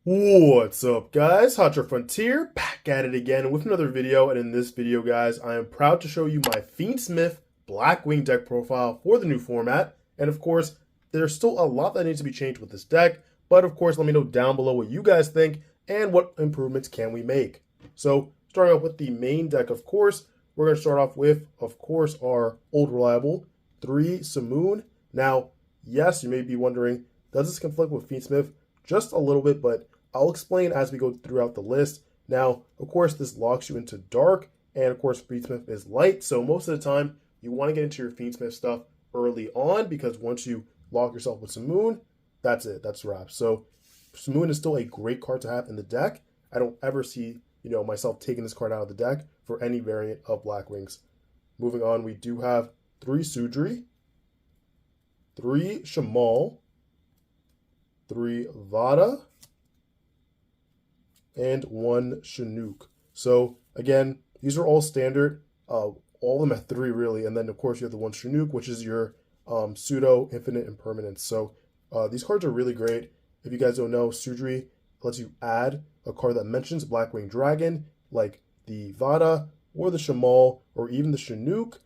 What's up, guys? HOTSHOTFRONTIER back at it again with another video, and in this video, guys, I am proud to show you my Fiendsmith BLACKWING deck profile for the new format. And of course, there's still a lot that needs to be changed with this deck, but of course, let me know down below what you guys think and what improvements can we make. So, starting off with the main deck, of course, we're going to start off with, of course, our old reliable 3 Simoon. Now, yes, you may be wondering, does this conflict with Fiendsmith? Just a little bit, but I'll explain as we go throughout the list. Now, of course, this locks you into dark, and of course, Fiendsmith is light, so most of the time, you want to get into your Fiendsmith stuff early on, because once you lock yourself with Simoon, that's it, that's wrap. So, Simoon is still a great card to have in the deck. I don't ever see, myself taking this card out of the deck for any variant of Blackwings. Moving on, we do have 3 Sudri, 3 Shamal, 3 Vada, and 1 Chinook. So again, these are all standard, all of them at 3 really, and then of course you have the 1 Chinook, which is your pseudo infinite impermanence. So these cards are really great. If you guys don't know, Sudri lets you add a card that mentions Blackwing Dragon, like the Vada or the Shamal or even the Chinook.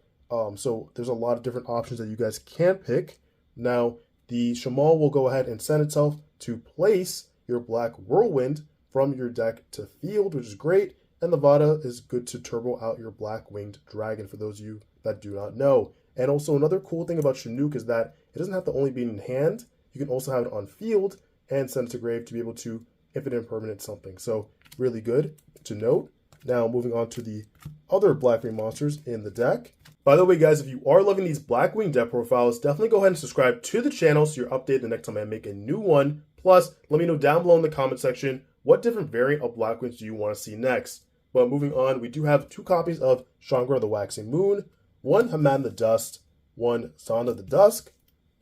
So there's a lot of different options that you guys can pick. Now the Shamal will go ahead and send itself to place your Black Whirlwind from your deck to field, which is great, and the Vada is good to turbo out your Black Winged Dragon for those of you that do not know. And also another cool thing about Chinook is that it doesn't have to only be in hand, you can also have it on field and send it to grave to be able to infinite impermanent something. So really good to note. Now moving on to the other Blackwing monsters in the deck. By the way, guys, if you are loving these Blackwing deck profiles, definitely go ahead and subscribe to the channel so you're updated the next time I make a new one. Plus, let me know down below in the comment section what different variant of Blackwings do you want to see next. But moving on, we do have 2 copies of Shangri the Waxing Moon, 1 Haman the Dust, 1 Zonda the Dusk,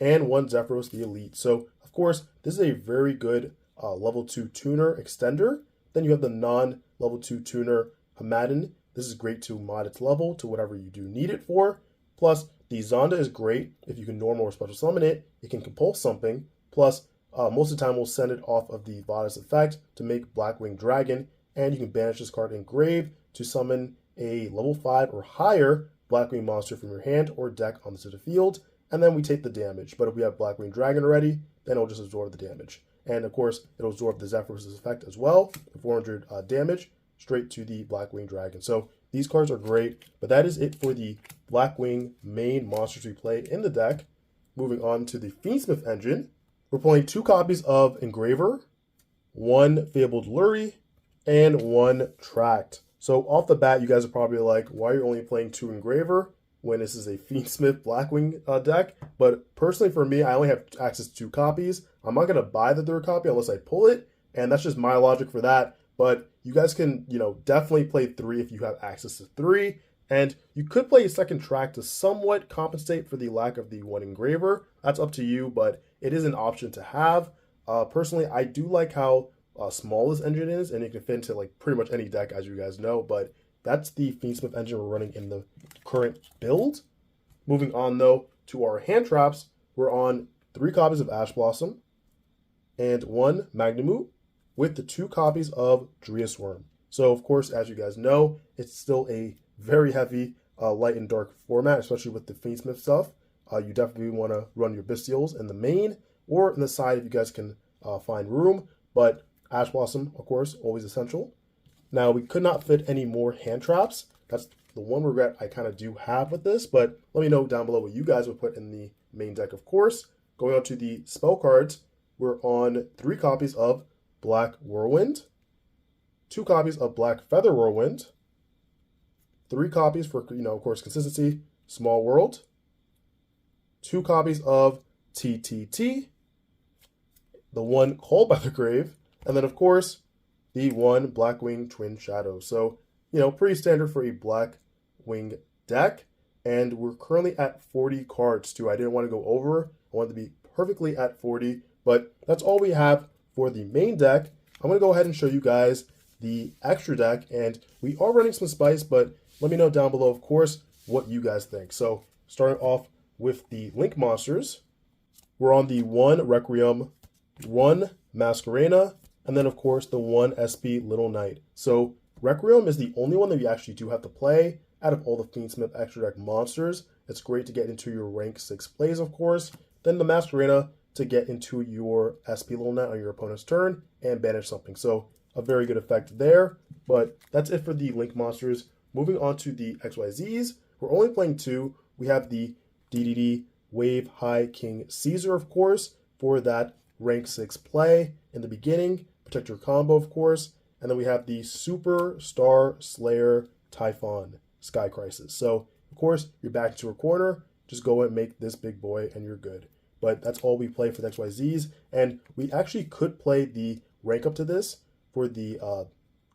and 1 Zephyros the Elite. So, of course, this is a very good level 2 tuner extender. Then you have the non-level 2 tuner Hamadan. This is great to mod its level to whatever you do need it for. Plus, the Zonda is great if you can normal or special summon it. It can compulse something. Plus, most of the time we'll send it off of the Vada's effect to make Blackwing Dragon, and you can banish this card in grave to summon a level 5 or higher Blackwing monster from your hand or deck onto the field, and then we take the damage. But if we have Blackwing Dragon already, then it'll just absorb the damage. And of course, it'll absorb the Zephyros' effect as well, the 400 damage, straight to the Blackwing Dragon. So these cards are great, but that is it for the Blackwing main monsters we play in the deck. Moving on to the Fiendsmith engine. We're playing 2 copies of Engraver, 1 Fabled Lurie, and 1 Tract. So off the bat, you guys are probably like, why are you only playing 2 Engraver when this is a Fiendsmith Blackwing deck? But personally for me, I only have access to 2 copies. I'm not going to buy the 3rd copy unless I pull it, and that's just my logic for that. But you guys can, definitely play 3 if you have access to 3. And you could play a 2nd Tract to somewhat compensate for the lack of the 1 Engraver. That's up to you, but it is an option to have. Personally, I do like how small this engine is, and it can fit into like pretty much any deck, as you guys know. But that's the Fiendsmith engine we're running in the current build. Moving on, though, to our hand traps, we're on 3 copies of Ash Blossom and 1 Magnemute with the 2 copies of Drius Worm. So, of course, as you guys know, it's still a very heavy light and dark format, especially with the Fiendsmith stuff. You definitely want to run your Bestials in the main or in the side if you guys can find room. But Ash Blossom, of course, always essential. Now, we could not fit any more hand traps. That's the one regret I kind of do have with this, but let me know down below what you guys would put in the main deck, of course. Going on to the spell cards, we're on 3 copies of Black Whirlwind, 2 copies of Black Feather Whirlwind, 3 copies for, of course, consistency, Small World, 2 copies of TTT, the 1 Called by the Grave, and then, of course, the 1 Blackwing Twin Shadow. So, pretty standard for a Blackwing deck. And we're currently at 40 cards, too. I didn't want to go over. I wanted to be perfectly at 40. But that's all we have for the main deck. I'm going to go ahead and show you guys the extra deck. And we are running some spice, but let me know down below, of course, what you guys think. So, starting off with the Link monsters, we're on the 1 Requiem, 1 Masquerena, and then of course the 1 SP Little Knight. So Requiem is the only one that you actually do have to play out of all the Fiendsmith extra deck monsters. It's great to get into your rank 6 plays, of course. Then the Masquerena to get into your SP Little Knight on your opponent's turn and banish something. So a very good effect there. But that's it for the Link monsters. Moving on to the XYZs, we're only playing 2. We have the DDD Wave High King Caesar, of course, for that rank 6 play in the beginning. Protect your combo, of course. And then we have the Super Star Slayer Typhon Sky Crisis. So, of course, you're back into a corner. Just go and make this big boy and you're good. But that's all we play for the XYZs. And we actually could play the rank up to this for the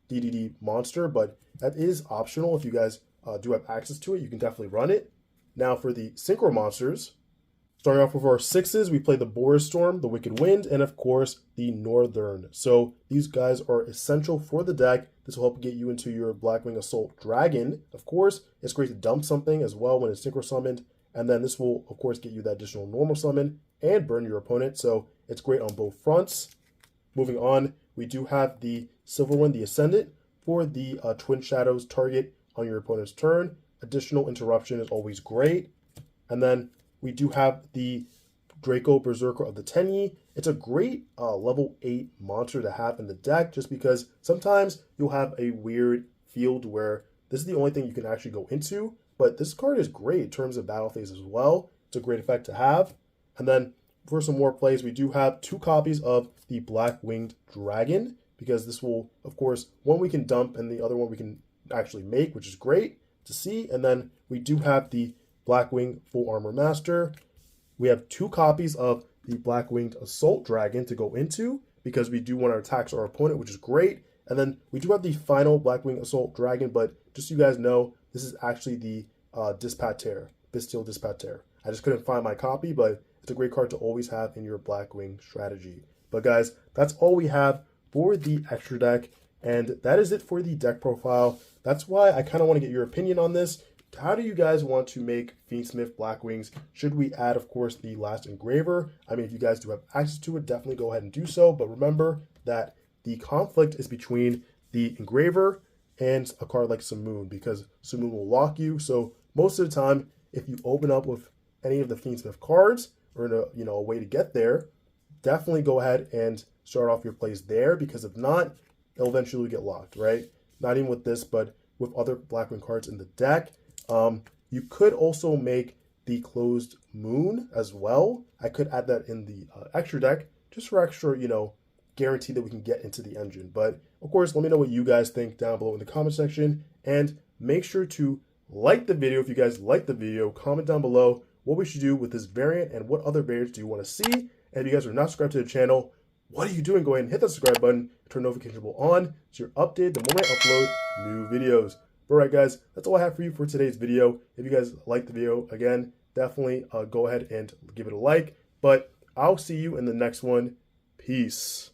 DDD monster, but that is optional. If you guys do have access to it, you can definitely run it. Now for the Synchro monsters, starting off with our 6s, we play the Boris Storm, the Wicked Wind, and of course the Northern. So these guys are essential for the deck. This will help get you into your Blackwing Assault Dragon. Of course, it's great to dump something as well when it's synchro summoned. And then this will, of course, get you that additional normal summon and burn your opponent. So it's great on both fronts. Moving on, we do have the Silver One, the Ascendant, for the Twin Shadows target on your opponent's turn. Additional interruption is always great. And then we do have the Draco Berserker of the Tenyi. It's a great level 8 monster to have in the deck just because sometimes you'll have a weird field where this is the only thing you can actually go into. But this card is great in terms of battle phase as well. It's a great effect to have. And then for some more plays, we do have 2 copies of the Black-Winged Dragon, because this will, of course, one we can dump and the other one we can actually make, which is great to see. And then we do have the Blackwing Full Armor Master. We have 2 copies of the Black-Winged Assault Dragon to go into, because we do want to attack our opponent, which is great. And then we do have the final Blackwing Assault Dragon, but just so you guys know, this is actually the Dispater, Bestial Dispater. I just couldn't find my copy, but it's a great card to always have in your Blackwing strategy. But guys, that's all we have for the extra deck, and that is it for the deck profile. That's why I kind of want to get your opinion on this. How do you guys want to make Fiendsmith Blackwings? Should we add, of course, the last engraver? I mean, if you guys do have access to it, definitely go ahead and do so. But remember that the conflict is between the engraver and a card like Simoon, because Simoon will lock you. So most of the time, if you open up with any of the Fiendsmith cards, or a way to get there, definitely go ahead and start off your plays there, because if not, it'll eventually get locked, right? Not even with this, but with other Blackwing cards in the deck. You could also make the Closed Moon as well. I could add that in the extra deck, just for extra, guarantee that we can get into the engine. But of course, let me know what you guys think down below in the comment section, and make sure to like the video if you guys like the video. Comment down below what we should do with this variant and what other variants do you want to see. And if you guys are not subscribed to the channel, what are you doing? Go ahead and hit that subscribe button, turn notification bell on so you're updated the moment I upload new videos. All right, guys, that's all I have for you for today's video. If you guys like the video, again, definitely go ahead and give it a like. But I'll see you in the next one. Peace.